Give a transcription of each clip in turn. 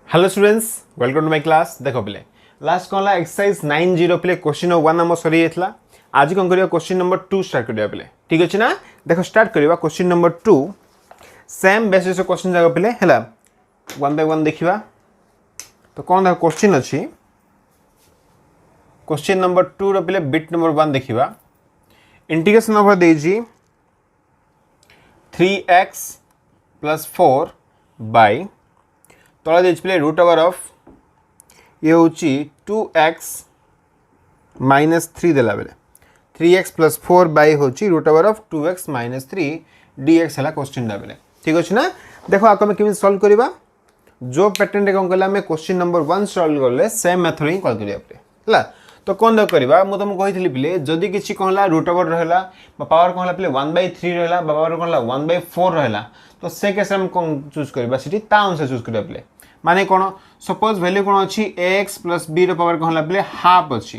Hello students welcome to my class. देखो पिले last कौन एक्सरसाइज 9 पिले क्वेश्चन नंबर 1 आम सरी जाता। आज कौन करवा क्वेश्चन नंबर 2 स्टार्ट करिया पिले। ठीक अच्छे ना। देखो स्टार्ट करवा question number 2 same basis question जाक पिले है 1 बाय 1 देखा। तो कौन देखो क्वेश्चन अच्छी क्वेश्चन नंबर 2 पिले बिट नंबर 1 देखा। इंटीग्रेशन ओवर देजी 3x + 4 बाय तला देज पिले रूट ओवर ऑफ ये हूँ 2x - 3 देला बेले 3x + 4 बाय हूँ root over of 2x - 3 dx है क्वेश्चन बेले। ठीक अच्छे ना। देखो आपको आम केमी सल्व करवा जो पैटर्न कौन कला क्वेश्चन नंबर 1 सल्व कले सेम मेथड ही कल करा। तो कौन देख करवा मुझे तुमको कही पिले जदि किसी कौन रूट ओवर रहा पावर कौन पिले 1/3 रहा पावर कौन 1/4 रहा तो से केस में कौन चूज करवा अनुसार चूज करवा पिले माने कौन सपोज वैल्यू कौन अच्छी ax + b पावर कौन पिले हाफ अच्छी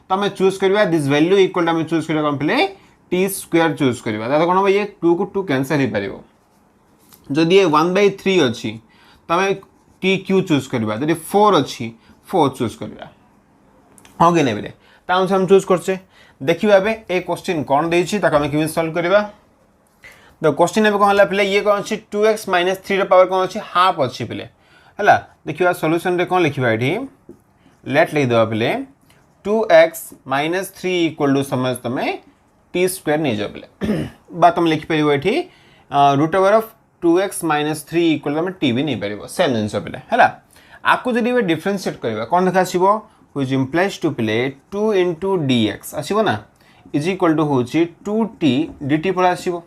तो आम चूज करवा दिस वैल्यू इक्वल आम चूज करवा कौन पिले t² चूज करवा दादा कौन हम ये 2 को 2 कैंसल हो पार जदि ये 1/3 अच्छी तो आम tq चूज करवा जदि 4 अच्छी 4 चूज करवा हाँ कि नहीं बोले अनुसार हम चूज करचे। देखिए ए क्वेश्चन कौन देती आम सल्व करवा। तो क्वेश्चन ए कौन है पिले ये कौन अच्छी 2x - 3 पावर कौन अच्छी हाफ अच्छी पिले है। देखिए सॉल्यूशन रे कौन लिखा ये लेट लिखिदेवा पिले 2x - 3 = समझ तुम t² नहीं जाओ पिले बात तुम लिखिपर ये रूट ओवर ऑफ 2x - 3 = तुम t भी नहीं पार सेम जिन पिले है। आपको जब डिफरेंशिएट करवा कौन देखा आसो व्हिच इम्प्लाइज टू पिले 2 × dx आसो ना इज इक्वल टू हूँ 2t dt पड़ा आसो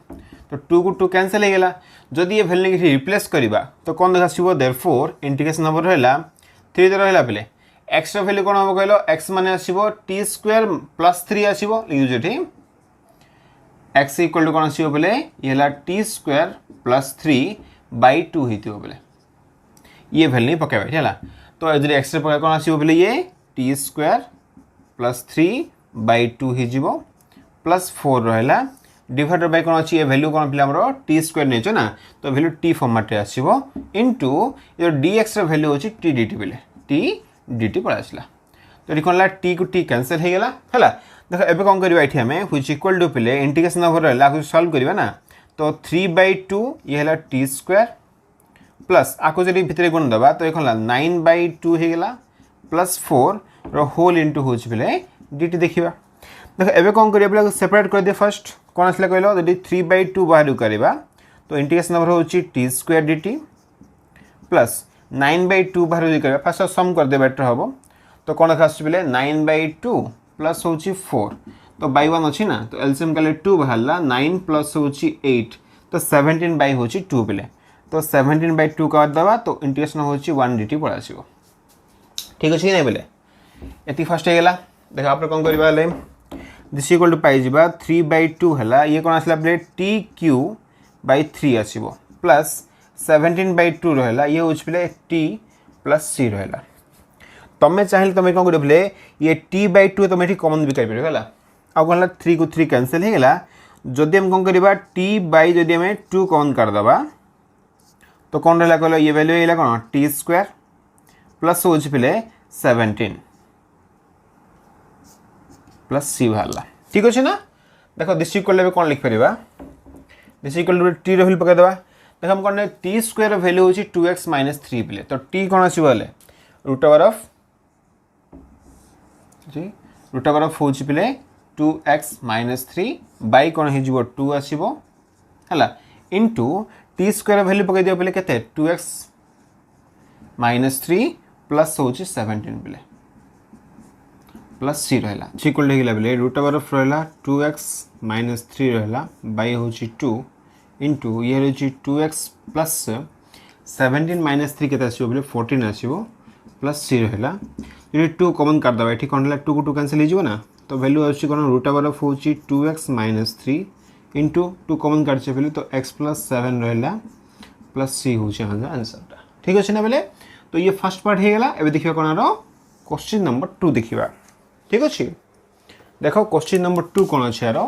तो 2 को 2 कैंसल हो गला जदि ये वैल्यू कि रिप्लेस करवा तो कौन देखा आसो देयरफॉर इंटीग्रेशन ओवर रहा 3 तो रहा पिले x वैल्यू कौन हम कहल x माने आसो t² + 3 आसो लिखुचे x इक्वल टू कौन आसो बोले ये t² + 3/2 होती बोले ये वैल्यू पकेबा है। तो जब एक्स पका कौन आसो बोले ये t² + 3/2 हो +4 रहा डिवाइडेड बाय कौन अच्छी ये वैल्यू कौन पिला t² नहीं ना तो वैल्यू t फॉर्मेट आसो इंटू ये dx वैल्यू हूँ t dt बोले t dt पड़ा आसला तो ये कौन t को t कैंसल हो गला है। देख ए कौन करवा ये आम व्हिच इक्वल टू पिले इंटीग्रेशन ओवर रहा सल्व करवा ना तो 3/2 ये है t² प्लस आपको जब भितर गुण दबा तो ये 9/2 हो गला +4 होल इंटू हूँ पिले dt देखा। देख ए कौन कर सेपरेट कर दिए फर्स्ट कौन आसला कहल जब 3/2 बाहर करवा तो इंटीग्रेशन ओवर हूँ t² dt प्लस 9/2 बाहर कर फास्ट सम कर दे बेटर हम तो कौन देखा आसो 9/2 प्लस हूँ 4 तो बाय 1 अच्छी ना तो एलसीएम कले 2 बाहर 9 प्लस हूँ 8 तो 17/2 पिले तो 17/2 कर दबा तो इंटीग्रेशन हूँ 1 dt पड़ा आसो। ठीक अच्छे नहीं बोले ये फास्ट हो गला। देख आप कौन करवा दिस इक्वल टू पाई 3/2 है ये कौन आसला बोले tq/3 आसो प्लस 17/2 रहा ये हूँ बोले t + c रहा तुम्हें चाहिए तुम कौन कर बोले ये t/2 तुम ये कमन भी कर आउ कौन 3 को 3 कैंसल हो गला जदि हम कौन करवा t/जदि आम 2 कमन करदे तो कौन रहा कहल ये वैल्यू है कौन t² प्लस हूँ पिले 17 प्लस c बाहर। ठीक अच्छे ना। देख दिस इक्वल कौन लिखिपर this equal to t value पकईदे देख हम कौन t² वैल्यू हूँ 2x - 3 पिले तो t कौन आसो रूट ओवर ऑफ हूँ पिले 2x - 3 बाय कौन हो 2 आसो है इंटू t² वैल्यू पकई दियो पिले के 2x - 3 प्लस हूँ 17 पिले प्लस c रहा इक्वल हो रूट ओवर ऑफ रहा 2x - 3 रहा बाय हूँ 2 इंटू ये हूँ 2x प्लस 17 - 3 के आसो बोले 14 आसो प्लस c रहा ये 2 कमन करदे ये कौन 2 को 2 कैंसल हो ना तो वैल्यू आसो कौन रूट ओवर ऑफ हूँ 2x - 3 इंटू 2 कमन काटे बोले तो x + 7 रहा प्लस c हूँ आंसर। ठीक अच्छे ना बोले तो ये फर्स्ट पार्ट हो गला। एबे देखिए कौन क्वेश्चन नंबर 2 देखा। ठीक अच्छे देखो क्वेश्चन नंबर 2 कौन अच्छे यार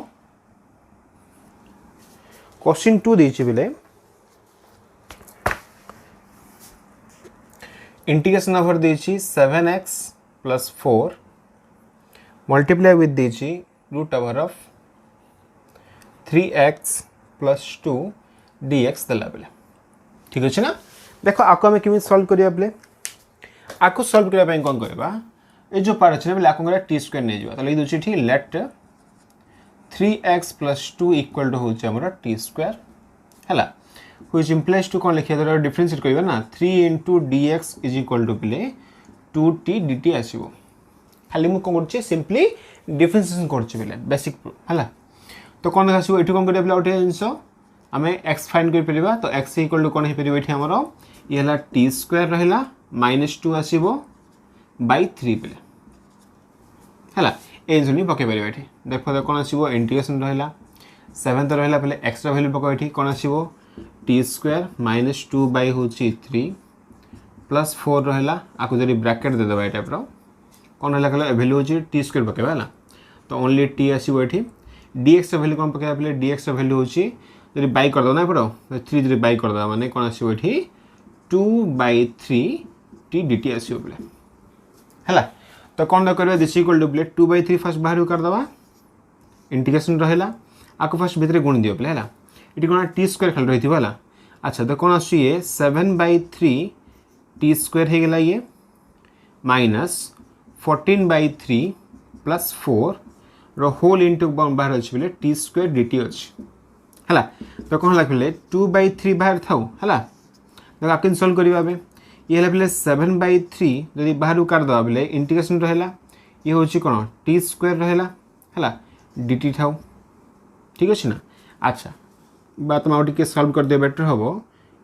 क्वेश्चन 2 देखे बोले इंटीग्रेशन ओवर देछि 7x प्लस 4 मल्टीप्लाई विथ देछि root over of 3x plus 2 dx देला बेले ठीक अछि ना। देखो आको हमें केमि सॉल्व करिया बेले आको सॉल्व करिया पय कोन करबा ए जो पार्ट अछि ना बेले आको हमरा t स्क्वायर नै जवा तले दोछि ठीक late 3x plus 2 equal to होछि हमरा t स्क्वायर हला व्हिच इंप्लाइज टू कोन लिखिया दर डिफरेंशिएट करबा ना 3 dx इज इक्वल टू बेले 2t dt आसीबो खाली मु कोन करछि सिंपली डिफरेंशिएशन करछि बेले बेसिक हला तो कोन आसीबो एठु कोन करिया बेले ओटे जिंसो आमे x फाइंड कर परिबा तो x इक्वल टू कोन हे परिबो एठी हमरो ये हला t स्क्वायर रहला -2 आसीबो बाय 3 बेले हला ए जनी पके परिबा एठी देखो तो कोन आसीबो इंटीग्रेशन रहला 7 तो रहला पहले x रा वैल्यू पको एठी कोन आसीबो t स्क्वायर -2 बाय होची 3 प्लस 4 रहला आको जरी ब्रैकेट दे देबा ए टाइप रो कोन हला कला वैल्यू होची t स्क्वायर पकेबा हला तो ओनली t आसीबो एठी dx रा वैल्यू कोन पकेबा पहले dx रा वैल्यू होची जरी बाय कर दो ना पड़ो 3 जरी बाय कर दो माने कोन आसीबो एठी 2/3 t dt आसीबो पहले हला तो कोन करबा दिस इक्वल टू 2/3 फर्स्ट बाहर कर दवा इंटीग्रेशन रहला आको फर्स्ट भीतर गुण दियो पहले हला इटी कोन t स्क्वायर खाली रहिथिबो हला अच्छा तो कोन आसी ये 7/3 t स्क्वायर हे गेला ये माइनस 14/3 प्लस 4 रो होल इनटू बाहर अछि पहले t स्क्वायर dt अछि हला तो कोन हला पहले 2/3 बाहर थाउ हला देखो आप किन सॉल्व करिबा बे ये हला पहले 7/3 जदी बाहर कर दवा पहले इंटीग्रेशन रहला ये होची कोन t स्क्वायर रहला हला dt थाउ ठीक अछि ना। अच्छा बात में आउट के सॉल्व कर दे बेटर हबो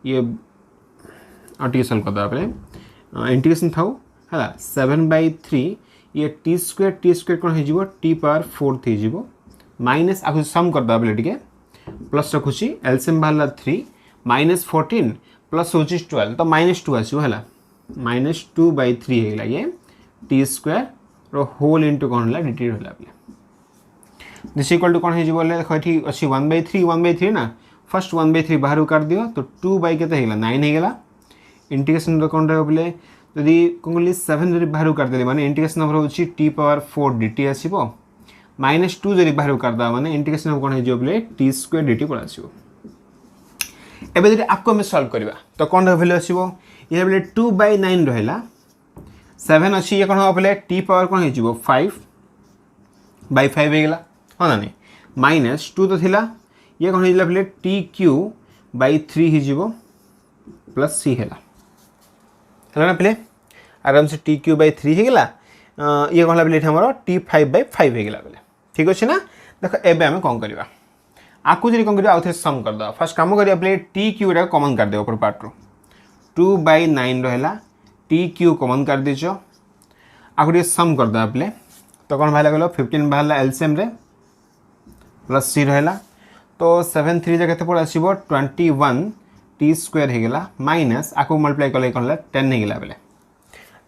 ये आउट के सॉल्व कर दवा पहले इंटीग्रेशन थाउ हला 7/3 ये t स्क्वायर कोन हे जिवो t पावर 4 थे जिवो माइनस आखु सम कर दवा पहले ठीक प्लस रखुची एलसीएम बाहला 3 -14 प्लस होची 12 तो -2 आसीबो हला -2/3 हे गेला ये t square rho whole into कोन हला dt रहला पले दिस इक्वल टू कोन हे जिवो ले देखो एठी अछि 1/3 ना फर्स्ट 1/3 बाहर कर दियो तो 2 बाय केते हे गेला 9 हे गेला इंटीग्रेशन रो कोन रहबो पले यदि कोनली 7 जरी बाहर कर देले माने इंटीग्रेशन नंबर होची t पावर 4 dt आसीबो -2 जरी बाहर कर दा माने इंटीग्रेशन कोन हे जो बोले t स्क्वायर dt पर आसीबो एबे जदी आपको में सॉल्व करबा तो कोन वैल्यू आसीबो ये बोले 2/9 रहला 7 अछि ये कोन हो बोले t पावर कोन हे जिवो 5/5 हे गेला हो ना नहीं -2 तो थिला ये कोन हेला बोले t3/3 हे जिवो प्लस c हेला हला ना पहले आराम से t3/3 हे गेला ये कोन बोले हमरो t5/5 हे गेला बोले ठीक अछि ना। देखो एबे हम कोन करबा आकु जरी कोन करबा आउथे सम कर दो फर्स्ट काम करिया पहले t3 रा कॉमन कर दे ऊपर पार्ट रो 2/9 रहला t3 कॉमन कर दिजो आकु ये सम कर दो पहले तो कोन भाला गेलो 15 भाला एलसीएम रे प्लस c रहला तो 7 3 जगह केते पड़ आसीबो 21 t स्क्वायर हे गेला माइनस आकु मल्टीप्लाई करले कोन हला 10 हे गेला बेले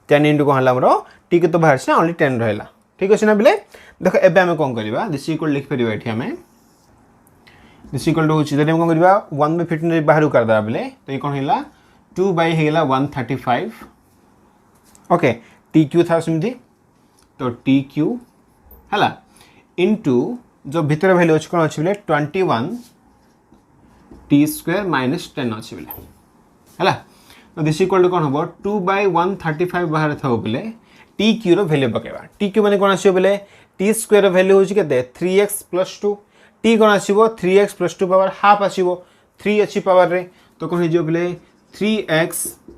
10 इनटू कोन हला हमरो t के तो बाहर से ओनली 10 रहला ठीक अछि ना बेले। देखो एबे हम कोन करबा दिस इक्वल लिख परिबा एठी हमें दिस इक्वल टू होची जदि हम कोन करबा 1/15 बाहर कर दा बेले तो ये कोन हिला 2 बाय हेला 135 ओके tq था सिमथि तो tq हला इनटू जो भीतर वैल्यू अछि कोन अछि बेले 21 t स्क्वायर -10 अछि बेले हला तो दिस इक्वल टू कोन हबो 2/135 बाहर थाउ बेले tq रो वैल्यू पकेबा tq माने कोन आसीबो बेले t स्क्वायर रो वैल्यू होची केते 3x + 2 t कोन आसीबो 3x + 2 पावर हाफ आसीबो 3 अछि पावर रे तो कोन हे जो बेले 3x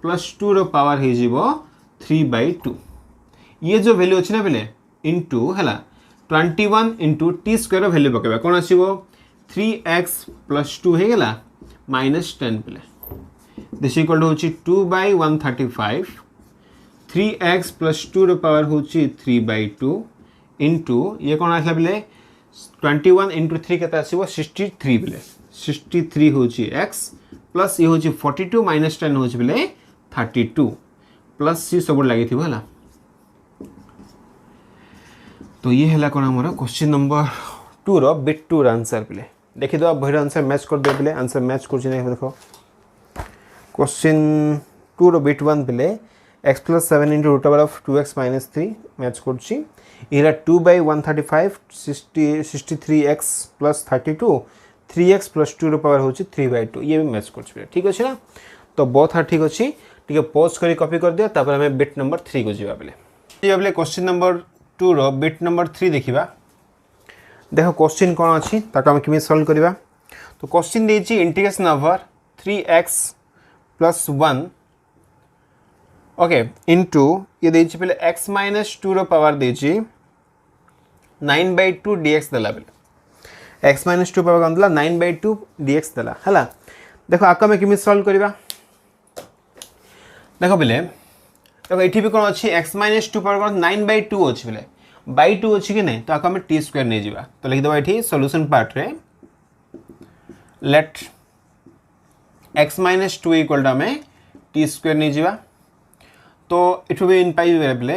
+ 2 रो पावर हे जिवो 3/2 ये जो वैल्यू अछि ना बेले इनटू हला 21 * t स्क्वायर रो वैल्यू पकेबा कोन आसीबो 3x + 2 हे गेला -10 बेले दिस इक्वल टू होची 2/135 3x + 2 रो पावर होची 3/2 इनटू ये कोन आसला बेले 21 * 3 केता आसीबो 63 बेले 63 होची x प्लस ये होची 42 - 10 होची बेले 32 प्लस c सब लागि थिबो हला तो ये हला कोन हमर क्वेश्चन नंबर 2 रो बिट 2 रो आंसर बेले देखि दो भइर आंसर मैच कर दे बेले आंसर मैच कर छै नै देखो क्वेश्चन 2 रो बिट 1 बेले x plus 7 into root over of 2x minus 3 match करछि इरा 2 by 135 63x plus 32 3x plus 2 रो पावर होछि 3 by 2 ये भी मैच करछि ठीक अछि ना तो बोथ आर ठीक अछि ठीक पॉज करी कॉपी कर दिया तापर हमें बिट नंबर 3 को जीवा बेले क्वेश्चन नंबर 2 रो बिट नंबर 3 देखिबा देखो क्वेश्चन कोन अछि ताको हम किमे सॉल्व करबा तो क्वेश्चन देछि integration over 3x plus 1 okay into ये देछि पहले x minus 2 रो पावर देछि 9/2 dx दला बेले x minus 2 पावर कंदला 9/2 dx दला हला देखो आका में किमे सॉल्व करबा देखो बेले देखो एठी भी कोन अछि x minus 2 पावर 9/2 अछि बेले by 2 अछि कि नहीं तो आका में t स्क्वायर नै जिबा तो लिख दबा एठी सॉल्यूशन पार्ट रे let x minus 2 equal to हमें t स्क्वायर नहीं जीवा तो इट भी इन पाई variable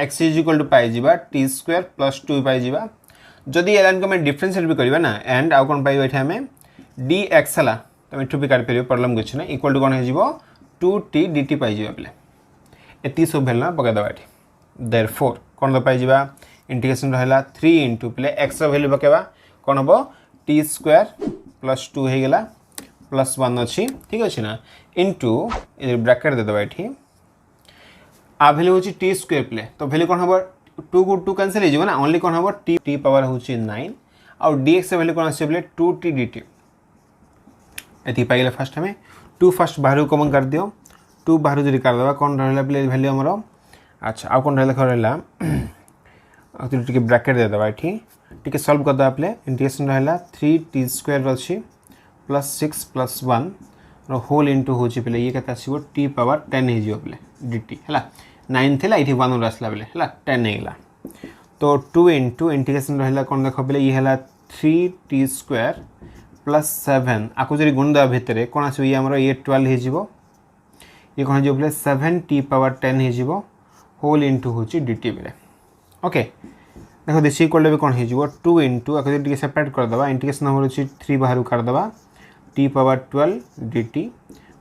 x is equal to पाई जीवा t स्क्वायर प्लस 2 पाई जीवा जदि एलाइन को मैं डिफरेंशियल भी करबा ना एंड आउ कोन पाई बैठे हमें dx हला तो इट भी काट परियो प्रॉब्लम कुछ ना इक्वल टू कोन हे जीवो 2t dt पाई जीवा बेले एती सब भेलना पका दबा एठी देयरफॉर कोन द पाई जीवा इंटीग्रेशन रहला 3 into पले x रो वैल्यू बकेबा कोन हबो t स्क्वायर प्लस 2 हे गेला प्लस 1 अच्छी ठीक अच्छे ना इंटू ये ब्रैकेट दे दबा एठी आ वैल्यू होची t स्क्वायर प्ले तो वैल्यू कोन हबो 2 को 2 कैंसिल हे जीवो ना ओनली कोन हबो t पावर होची 9 और dx से वैल्यू कोन आसे प्ले 2t dt एती पाइले फर्स्ट हमें 2 फर्स्ट बाहर कॉमन कर दियो 2 बाहर जरी कर दबा कोन रहला प्ले वैल्यू हमरो अच्छा आ कोन रहला टिके ब्रैकेट दे दबा एठी टिके सॉल्व कर दबा प्ले इंटीग्रेशन रहला 3t स्क्वायर अछि प्लस 6 प्लस 1 होल इंटू हो पे ये कहता आसो टी पावर 10 हो पे dt है 9 थे ये 1 आसला बेले है 10 होगा तो 2 इंटू इंटीग्रेशन रहा कौन देख पे ये 3t स्क्वायर प्लस 7 आपको जो गुण देवा भितर कौन आसो ये आमर ये 12 हो ये कौन हो 7t पावर 10 हो होल इंटू हूँ dt बेले ओके देखो दिस इक्वल भी कौन हो 2 इंटू आपको सेपरेट करदे इंटीग्रेशन नंबर अच्छी 3 बाहर करदे t पावर 12 dt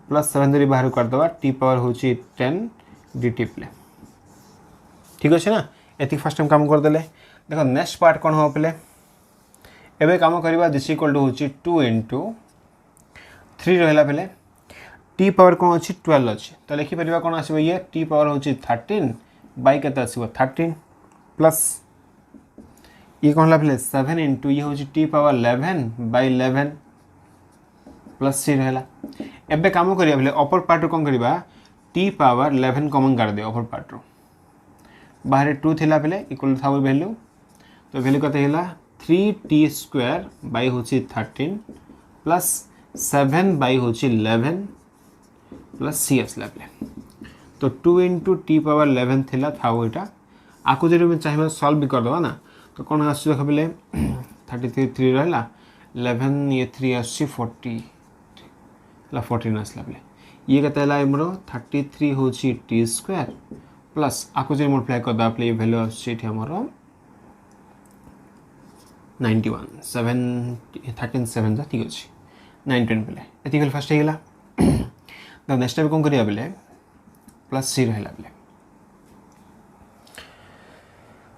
प्लस 7 जरी बाहर करदे t पावर हूँ 10 dt प्ले ठीक अच्छे ना ये फास्ट टाइम काम करदे देखो नेक्स्ट पार्ट कौन हम पे एवं कम करवा दिस इक्वल टू हूँ 2 इंटू 3 रहा पे t पावर कौन अच्छी 12 अच्छी तो लिखिपर कौन आसो ये t पावर हूँ 13 बै के 13 प्लस ये कौन है पे 7 इंटू ये हूँ t पावर 11 बै 11 प्लस सी रहा एबे काम करिया बेले अपर पार्ट कौन करबा t पावर 11 कॉमन कर दे अपर पार्ट रो बाहर 2 थिला बेले इक्वल था वैल्यू तो वैल्यू कते हिला 3t स्क्वायर बाय होची 13 प्लस 7 बाय होची 11 प्लस सी असला बेले तो 2 into t पावर 11 थिला था एटा आको जरे में चाहिए सॉल्व भी कर दवा ना तो कौन आसु देख बेले 33 3 रहला 11 ये 3 आसी 40 14 आसला बेले ये कहता है मोर 33 हूँ टी स्क्वायर प्लस आपको जो मल्टीप्लाई करदे पे भैल्यू आमर 91 7 13 7 ठीक अच्छे 9 10 पे ये फास्ट होगा नेक्स्ट टाइम कौन करिया बेले प्लस सी रहा बेले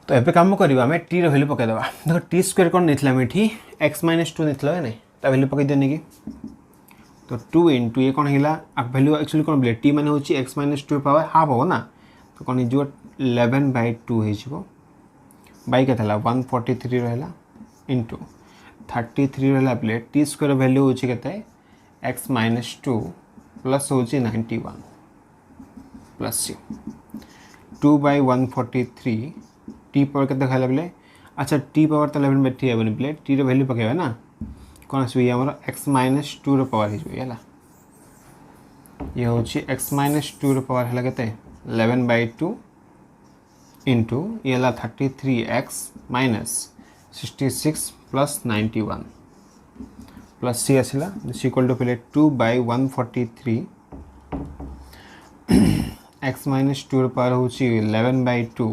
तो ये काम करवा आम टी वैल्यू पकईदे देखो टी स्क्वायर कौन नहीं ये x minus 2 नहीं ना वैल्यू पकई देने की तो 2 इंटू ये कौन है वैल्यू एक्चुअली कौन बोले टी मैंने हूँ x minus 2 पावर हाफ हो ना तो कौन हो 11/2 हो बै के 143 रहा इंटू 33 रहा पे टी स्क्वायर वैल्यू हूँ के x minus 2 प्लस हूँ 91 प्लस सी 2/143 टी पावर के देखा पे अच्छा टी पावर तो 11/3 हेनी पे टी वैल्यू पकेबा ना कौन आस ये x minus 2 रो पावर हो ये हूँ x minus 2 रो पावर है के 11/2 इंटू ये 33x minus 66 प्लस 91 प्लस सी आसला इक्वल टू पे 2/143 x minus 2 रो पावर हूँ 11/2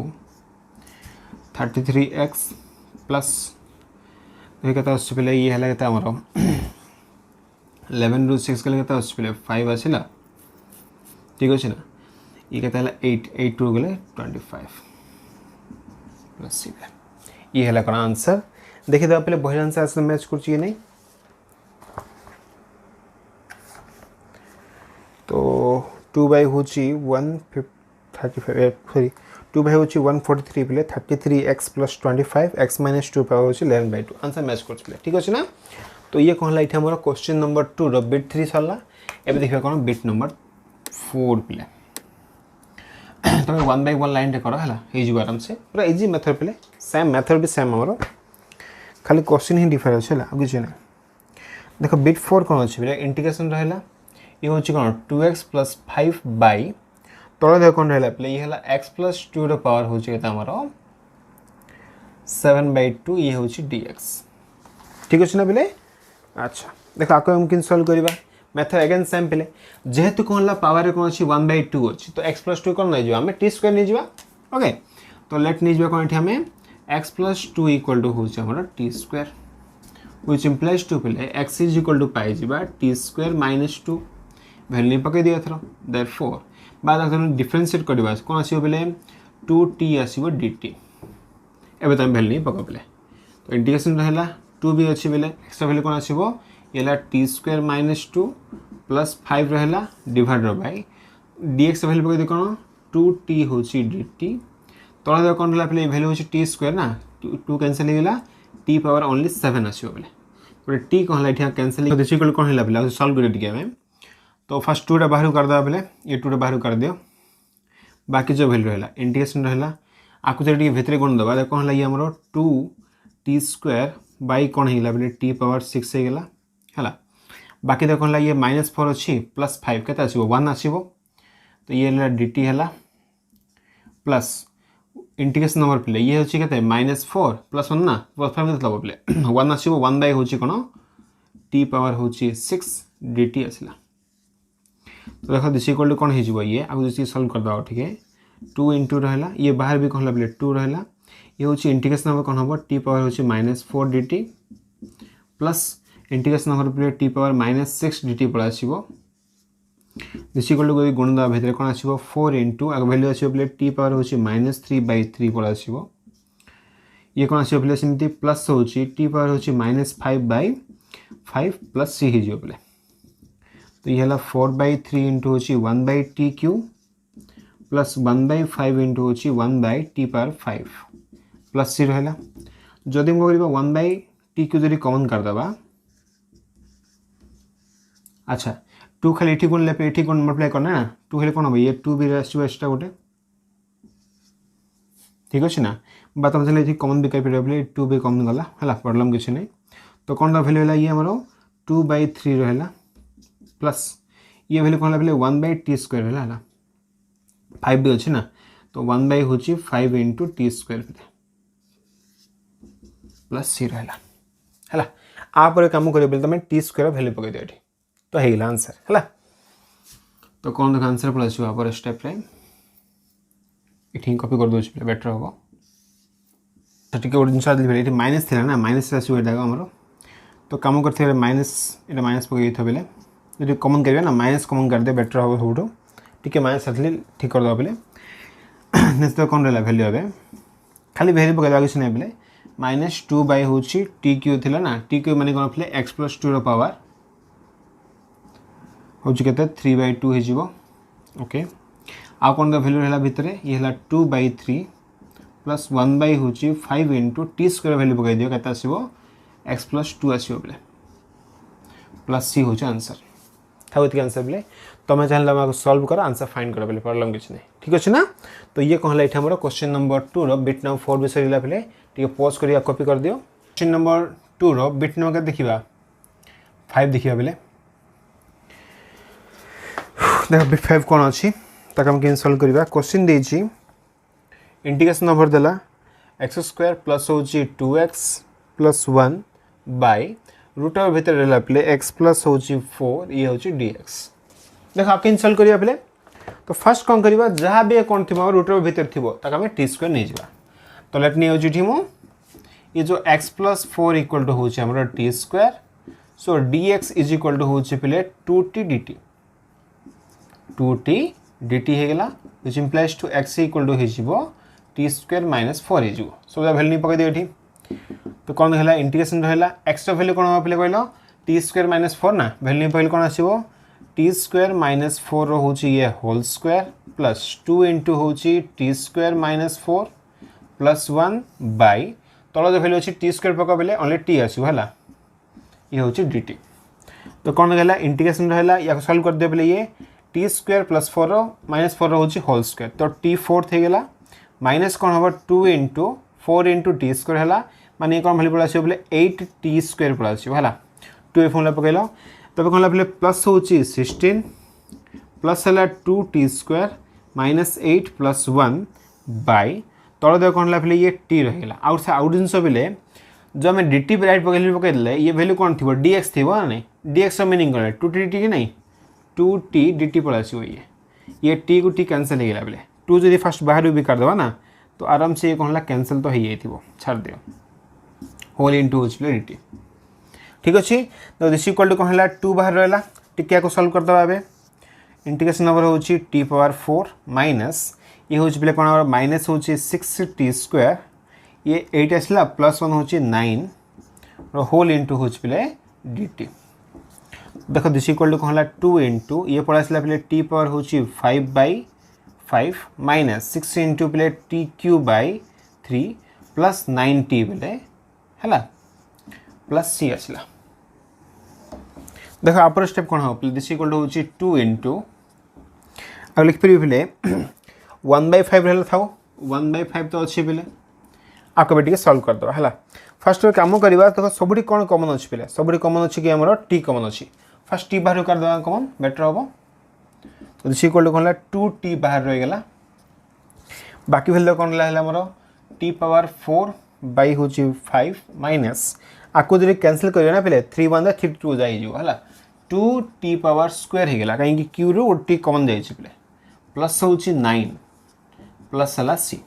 33x प्लस कहता पे ये है आमर 11 ରୁ 6 के 5 आसला ठीक अच्छे ना ये कहता है 8 8 टू गले 25 प्लस सी ये है कौन आंसर देखिए तो पहले बही आंसर आस मैच कर नहीं तो 2 बाई हूँ 135 सॉरी 2 बाई हूँ 143 पे 33x plus 25 x minus 2 power हूँ 11/2 आंसर मैच कर ठीक अच्छे ना तो ये कहला ये आम क्वेश्चन नंबर 2 बिट 3 सरला एवं देखा कौन बिट नंबर 4 पे तुम 1/1 लाइन टे कर है आराम से पूरा इजी मेथड पे सेम मेथड भी सेम आमर खाली क्वेश्चन ही डिफर अच्छे है किसी ना देख बिट 4 कौन अच्छे इंटीग्रेशन रहा ये हूँ कौन 2x प्लस 5 बाई तले देख कौन रहा पे ये है x प्लस 2 पावर हूँ आमर 7/2 ये हूँ dx ठीक अच्छे ना पे अच्छा देख आक हम सल्व करवा मेथड अगेन सेम पे जेहेतु कौन पावर कौन अच्छी 1/2 अच्छी तो x प्लस 2 कौन नहीं आम टी स्क्वायर नहीं जा ओके तो लेट नहीं कौन ये x प्लस 2 इक्वल टू हूँ t square which implies to पे x is equal to pi जा टी स्क्वायर माइनस 2 वैल्यू नहीं पकई दिया थर देयरफॉर बाद डिफरेंशिएट करवा कौन आसो पे 2t आसो dt एवं तुम वैल्यू नहीं पक पे तो इंटीग्रेशन रहा 2 भी अच्छी बेले एक्स्ट्रा वैल्यू कौन आसो ये टी स्क्वायर माइनस 2 प्लस 5 रहा डिवाइड बाय dx वैल्यू पकई कौन 2t हूँ dt तले कौन रहा पे वैल्यू हूँ टी स्क्वायर ना 2 कैंसल होगा टी पावर ओनली 7 आसो बेले गोटे टी कौन है कैंसल देखिए कौन है पे सल्व कर तो फर्स्ट 2 बाहर करदे पे ये 2 बाहर कर दियो बाकी जो वैल्यू रहा इंटीग्रेशन रहा आपको जो भितर गुण दबा कौन है आमर 2 टी स्क्वायर बाई कौन है पे टी पावर 6 होगा है बाकी देख कौन ये -4 अच्छी प्लस 5 के आसो 1 आसो तो ये डी टी है प्लस इंटीग्रेशन नंबर पे ये हूँ के -4 प्लस 1 ना प्लस 5 मतलब पे 1 आसो 1 बाई हूँ कौन टी पावर हूँ 6 डी टी आसला तो देख दिस इक्वल टू कौन हो ये आगे सल्व करदे ठीक है 2 इंटू रहा ये बाहर भी कौन पे 2 रहा ये हूँ इंटीग्रेशन नंबर कौन हम टी पावर हूँ -4 D T plus integration number पे टी पावर -6 डी टी पड़ा आसो दिस इक्वल टू गुण दवा भितर कौन आसो 4 इंटू आगे वैल्यू आसो पे टी पावर हूँ -3/3 पड़ा आसो ये कौन आसो पे सेमती प्लस हूँ टी पावर हूँ -5/5 प्लस सी हो पे तो ये 4/3 इंटू हूँ 1/t³ प्लस 1/5 इंटू हूँ 1/t पावर 5 प्लस सी रहा जदि मुझे 1/t³ जब कमन करदे अच्छा 2 खाली ये गुण ले ये गुण मल्टीप्लाई करना ना 2 खाली कौन हम ये 2 भी आसो एक्सट्रा गोटे ठीक अच्छे ना बा तुम चलिए कमन भी कर 2 भी कमन गला है प्रॉब्लम किसी नहीं तो कौन वैल्यू है ये आमर 2/3 रहा प्लस ये वैल्यू कौन है 1/t स्क्वायर है 5 भी अच्छे ना तो 1 बाई हूँ 5 इंटू टी स्क्वायर प्लस सी रहा है आप कम कर तुम टी स्क्वायर वैल्यू पकई दियो तो है आंसर है तो कौन देख आंसर पड़ा आप स्टेप ये कॉपी कर दूसरे बेटर हम टे गोटे जिन माइनस थी ना माइनस आसो आमर तो कम कर माइनस ये माइनस पकई बेले जो कमन करेंगे ना माइनस कमन कर दे बेटर हम सब टी माइनस आसले ठीक करदे पे नेक्स्ट कौन रहा वैल्यू हे खाली वैल्यू पकड़ा किसी ना पे -2 बाई हूँ टी³ थी ना टी³ माने कौन पे x प्लस 2 पावर हूँ के 3/2 हो ओके आ कौन वैल्यू रहा भितर ये 2/3 प्लस 1 बाई हूँ 5 इंटू टी स्क्वायर वैल्यू पकई दियो के आसो x प्लस 2 आसो पे प्लस सी हूँ आंसर था आंसर पे तुम चाहिए सल्व कर आंसर फाइंड कर पे प्रॉब्लम किसी नहीं ठीक अच्छे ना तो ये कहला ये आम क्वेश्चन नंबर 2 बिट नंबर 4 भी सरीला पे टी पॉज कर कॉपी कर दियो क्वेश्चन नंबर 2 बिट नंबर देखा 5 देखा पे देख बिट 5 कौन अच्छी ताकि हम सल्व करवा क्वेश्चन देती इंटीग्रेशन नंबर देला x² प्लस हूँ 2x plus 1 by root over भितर रहा पे x प्लस हूँ 4 ये हूँ dx देख आप सल्व करिया पे तो फर्स्ट कौन करवा जहाँ भी कौन थी रूट ओवर भितर थी आम टी स्क्वायर नहीं जा तो लेट नहीं हो ये जो x प्लस 4 इक्वल टू हूँ um t square so dx is equal to हूँ पे 2t dt 2t dt होगा which implies to x equal to हो टी स्क्वायर माइनस 4 हो सब वैल्यू नहीं पकई दिए तो कौन है इंटीग्रेशन रहा x वैल्यू कौन हम पे कहल टी स्क्वायर माइनस 4 ना वैल्यू नहीं पकड़ कौन आसो टी स्क्वायर माइनस 4 हूँ ये होल स्क्वायर प्लस 2 इंटू हूँ t square minus 4 plus 1 by तल जो वैल्यू अच्छी टी स्क्वायर पका बेले ओनली टी आसो है ये हूँ डी टी तो कौन रहा इंटीग्रेशन रहा या सल्व कर दे बोले ये टी स्क्वायर प्लस 4 माइनस 4 हूँ होल स्क्वायर तो टी फोर्थ होगा माइनस कौन हम 2 इंटू 4 इंटू टी स्क्वायर है माने कौन वैल्यू पड़ा बोले 8 टी स्क्वायर पड़ा है 2 ए फॉर्मूला पकड़ तब कौन बोले प्लस हूँ 16 प्लस है 2 t square minus 8 plus 1 by तल देख कौन है ये टी रहा आउ जिन बोले जो आम डी टी राइट पकड़े ये वैल्यू कौन थी डी एक्स थी ना नहीं डी एक्स मीनिंग कौन 2 टी टी कि नहीं 2 टी डी टी पड़ा आसो ये टी को टी कैंसल होगा बोले 2 जब फास्ट बाहर भी काटदेवा ना तो आराम से ये कौन है कैंसल तो हो छाड़ दियो होल इंटू हो डी टी ठीक अच्छे तो दिस इक्वल टू कौन है 2 बाहर रहा टिके को सल्व करदे ए इंटीग्रेशन नंबर हूँ टी पावर 4 माइनस ये हूँ पे कौन माइनस हूँ 6 टी स्क्वायर ये 8 आसला प्लस 1 हूँ 9 होल इंटू हूँ पे डी टी देख दिस इक्वल टू कौन है 2 इंटू ये पड़ा आसला पे टी पावर हूँ 5/5 माइनस 6 इंटू पे t cube by 3 plus 9 t बेले है प्लस सी आसला देख आपर स्टेप कौन हो दिस इक्वल टू हूँ 2 इंटू आ लिखिपारि पे 1/5 रहा था 1/5 तो अच्छे पे आपको टे सल्व करदे है फास्ट कम करवा देखो सबुठी कौन कमन अच्छी पे सबुठी कमन अच्छी कि आम टी कमन अच्छी फास्ट टी बाहर करदे कमन बेटर हम तो दिस इक्वल टू कौन 2 टी बाहर रहीगला बाकी वैल्यू कौन है टी पावर 4 बाय हूँ 5 माइनस आपको जब कैंसल कर ना पे 3 1 3 2 है 2 टी पावर स्क्वायर होगा कहीं क्यू रू टी कमन जाइए प्लस हूँ 9 प्लस है सी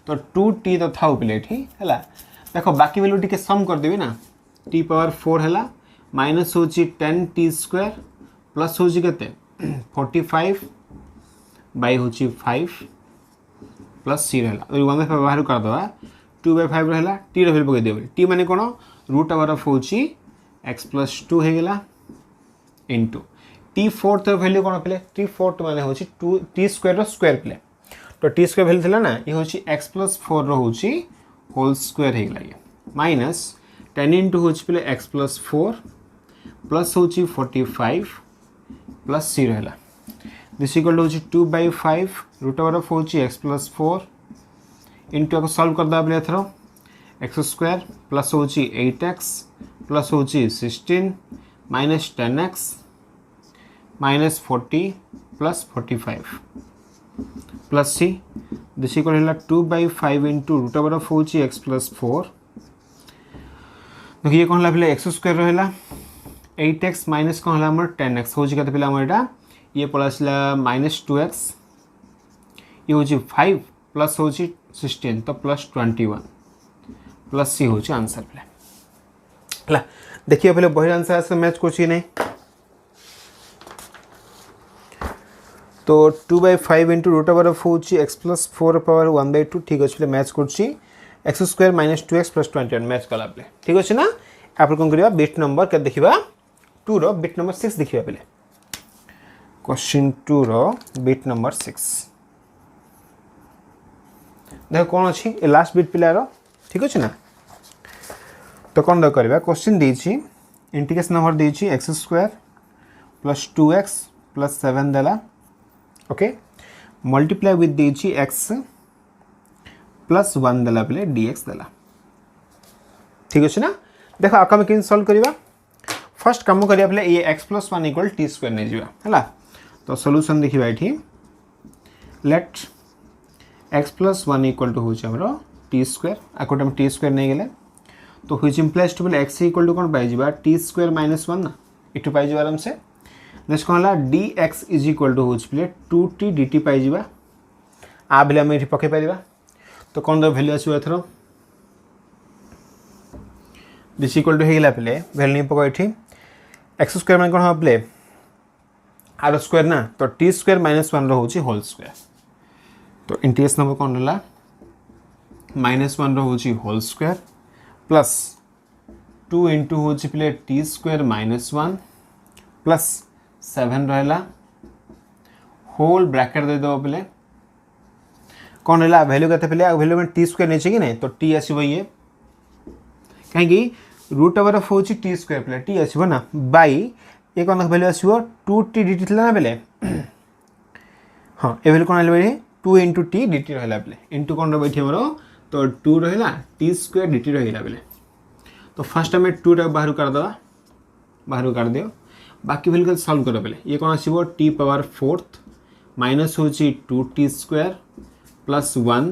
तो 2 टी तो था पे है देख बाकी वैल्यू टी सम करदेवी ना टी पावर 4 है माइनस हूँ 10 टी स्क्वायर प्लस हूँ के 45 बाय हूँ 5 प्लस सी रहा 1/5 बाहर करदे 2/5 रहा टी वैल्यू पकड़ दिए टी माने कौन रूट ओवर ऑफ हूँ एक्स प्लस 2 होगा इंटू टी फोर्थ वैल्यू कौन पे टी फोर्थ माने हूँ 2 टी स्क्वायर स्क्वायर पे तो टी स्क्वायर वैल्यू थी ना ये हूँ एक्स प्लस 4 हूँ होल स्क्वायर होगा ये माइनस 10 इंटू हूँ पे एक्स प्लस 4 प्लस हूँ 45 प्लस सी रहा दिस इक्वल हूँ 2/5 रूट ओवर ऑफ हूँ एक्स प्लस 4 इंटू को सल्व करदे बोले एथर एक्स स्क्वायर प्लस हूँ 8x प्लस हूँ 16 minus 10x minus 40 plus 45 plus c this equal 2/5 into root over of हूँ एक्स प्लस 4 देखिए कौन है पे एक्स स्क्वायर रहा 8x माइनस कौन है 10x हूँ कहते पे ये पड़ा माइनस 2x ये हूँ 5 प्लस हूँ 16 तो प्लस 21 प्लस सी हूँ आंसर पे देखिए पहले बही आंसर आस मैच कर नहीं तो 2/5 इंटू रूट ओवर ऑफ हूँ एक्स प्लस 4 पावर 1/2 ठीक अच्छे मैच कर x square minus 2x plus 21 match कला पे ठीक अच्छे ना आप कौन करवा बिट नंबर के देखा 2 रो बिट नंबर 6 देखा पे क्वेश्चन 2 रो बिट नंबर 6 देख कौन अच्छी लास्ट बिट पिलार ठीक अच्छे ना तो कौन देख करवा क्वेश्चन देछि इंटीग्रेशन नंबर देछि x square plus 2x plus 7 देला ओके मल्टीप्लाई विथ देछि एक्स प्लस 1 देला पे dx देला ठीक अच्छे ना देख आम कि सल्व करवा फर्स्ट कम करिया पे ये x plus 1 equal t square नहीं जावा है तो सॉल्यूशन देखिबा एठी let x plus 1 equal to होचे हमरो टी स्क्वायर आकोट हम टी स्क्वायर नहीं गेले तो व्हिच इम्प्लाइज टू बोले एक्स इक्वल टू कौन पाई जाबा टी स्क्वायर माइनस 1 ना इटू पाई जाबा आराम से नेक्स्ट कौन है dx इज इक्वल टू होचे पे 2t dt पाई जाबा आ बेले हम एठी पके पारिबा तो कौन दो वैल्यू आसो एथरो दिस इक्वल टू होगा पे वैल्यू नहीं पक ये एक्स स्क्वायर मैं कौन हम पे आर स्क्वायर ना तो टी स्क्वायर माइनस 1 रोचे होल स्क्वायर तो इंटीग्रेशन नंबर कौन रहा -1 रोचे होल स्क्वायर प्लस 2 इंटू हूँ पे टी स्क्वायर -1 प्लस 7 रहा होल ब्रैकेट देदेव पे कौन रहा वैल्यू के वैल्यू में टी स्क्वायर नहीं कि नहीं तो टी आसो ये कहीं रूट ओवर ऑफ होची टी स्क्वायर पे टी आसो ना बाई ये कौन वैल्यू आसो 2t dt ना बेले हाँ ये वैल्यू कौन है 2 इंटू टी dt रहा बेले इंटू कौन रही आमर तो 2 रहा टी स्क्वायर dt रहा बेले तो फर्स्ट आम 2 टा बाहर करदे बाहर कर दियो बाकी वैल्यू सॉल्व कर बेले ये कौन आसो टी पावर 4 माइनस हूँ 2t square plus 1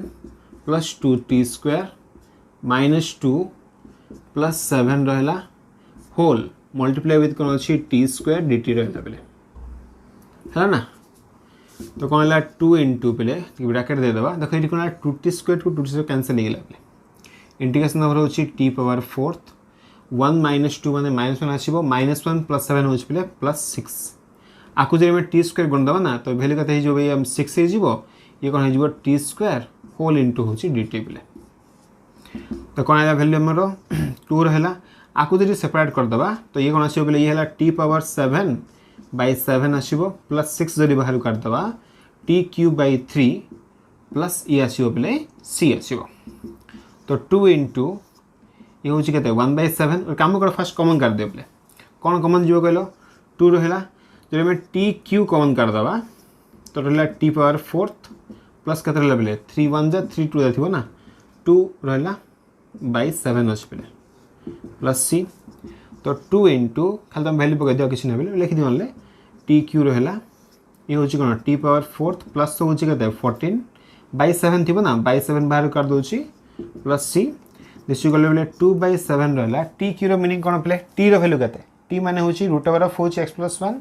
plus 2t square -2 plus 7 रहा होल मल्टीप्लाई विथ कौन अच्छी टी स्क्वायर dt रहा बेले है ना तो कौन है 2 इंटू पे ब्रैकेट देदेवा देख ये कौन 2t स्क्वायर को 2t स्क्वायर कैंसल हो गला इंटीग्रेशन नंबर हो टी पावर 4 1 -2 मैंने -1 आसो -1 प्लस 7 हो +6 आपको जब टी स्क्वायर गुणदेवा ना तो वैल्यू के 6 हो ये कौन हो टी स्क्वायर होल इंटू हूँ dt पे तो कौन है वैल्यू आमर 2 रहा आपको जब सेपरेट करदे तो ये कौन आसो ये है टी पावर 7 बाई 7 आसो प्लस 6 जब बाहर करदे टी क्यूब बाई 3 प्लस ये आसो पे सी आसो तो 2 इंटू ये हूँ के 1/7 और कम कर फास्ट कमन कर दे पे कौन कमन जो कहल 2 रहा जब आम टी क्यू कमन करदे तो रहा टी पावर 4 प्लस के रहा पे 3 1 जा 3 2 थी ना 2 रहा बाई 7 अच्छे पे प्लस सी तो 2 इंटू खाली तुम वैल्यू पकड़ दिया किसी ना लिखी दिए टी क्यू रहा ये हूँ कौन टी पावर 4 प्लस हूँ के 14 बाई 7 थी ना बाई 7 बाहर कर दूसरी प्लस सी दिस गले 2/7 रहा टी क्यू रो मीनिंग कौन पे टी रो वैल्यू के टी माने हूँ रूट ओवर ऑफ हूँ x+1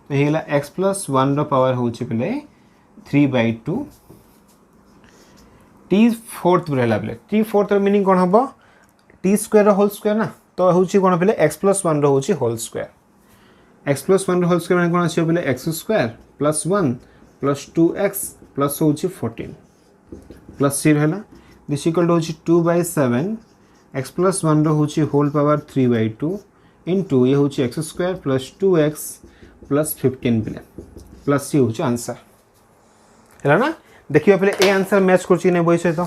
तो ये x+1 रो पावर हूँ पे 3/2 टी फोर्थ रहा पे टी फोर्थ रो मीनिंग कौन हम टी स्क्वायर होल स्क्वायर ना तो हूँ कौन पे x+1 रो हूँ होल स्क्वायर x+1 रो होल स्क्वायर मैंने कौन आसो पे x square plus 1 plus 2x plus हूँ 14 प्लस सी रहा दिस इक्वल टू 2/7 x+1 रो हूँ होल पावर 3/2 इंटू ये हूँ x square plus 2x plus 15 पे प्लस सी हूँ आंसर है ना देखिए पे ए आंसर मैच कर बही सहित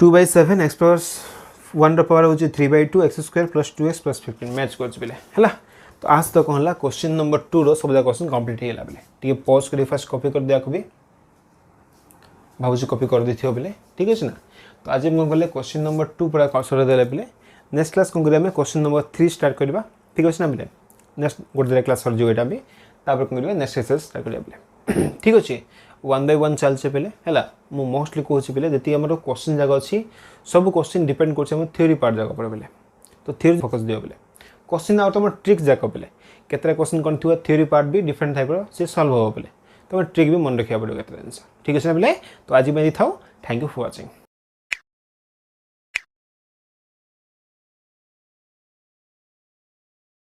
2/7 x+1 रो पावर हूँ 3/2 x square plus 2x plus 15 match कर तो आज तक कौन है क्वेश्चन नंबर 2 रो सब क्वेश्चन कंप्लीट होगा बेले टी पॉज कर फास्ट कॉपी कर दिया भी भावुँ कॉपी कर दी बेले ठीक अच्छे ना तो आज कौन कले क्वेश्चन नंबर 2 पूरा सर पे नेक्स्ट क्लास कौन करें क्वेश्चन नंबर 3 स्टार्ट करवा ठीक अच्छे ना बेले नेक्स्ट गोटे क्लास सर जो भी तापर कौन करेंगे नेक्स्ट एक्सरसाइज स्टार्ट करेंगे बेले ठीक अच्छे 1/1 चलचे पे है मोस्टली कहूँ पे जी आम क्वेश्चन जगह अच्छी सब क्वेश्चन डिपेंड कर थ्योरी पार्ट जगह पड़े बेले तो थ्योरी फोकस दियो बेले क्वेश्चन आउ तुम ट्रिक्स जाक पे केतरा क्वेश्चन कौन थी थ्योरी पार्ट भी डिफरेंट टाइप से सॉल्व हो पे तुम ट्रिक भी मन रखा पड़ो केतरा जिन ठीक है ना बेले तो आज मैं था थैंक यू फॉर वाचिंग।